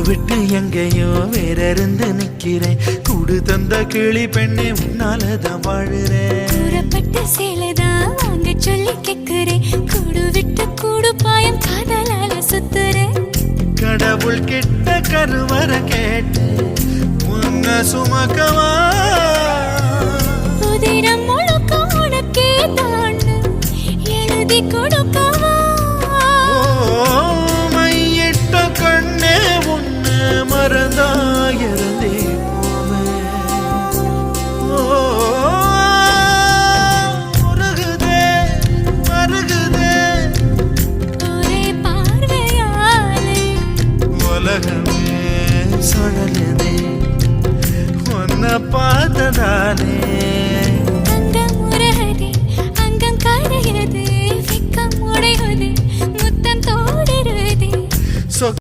விட்டு எங்கேயோ வேற இருந்து நிக்கிறேன். கூடு தந்த கிளி பெண்ணே உன்னாலதான் வாழுறேன். கூறப்பட்ட சேலைதான் வாங்க சொல்லி கேக்குறேன். கூடு விட்டு கூடு பாயம் காதலால சுத்துறேன். கடவுள் கிட்ட கருவற கேட்டு உன்ன சுமக்கவா? உதிரம் முழுக்க உனக்கே தான் எழுதி கொடுக்கவா? மையிட்ட கண்ணே உன்னை மறந்தாயிருந்தே மருகுதே மருகுதே ஒரே பார்வையாலே உலகமே சுழலுதே உன்னை பார்த்ததாலே.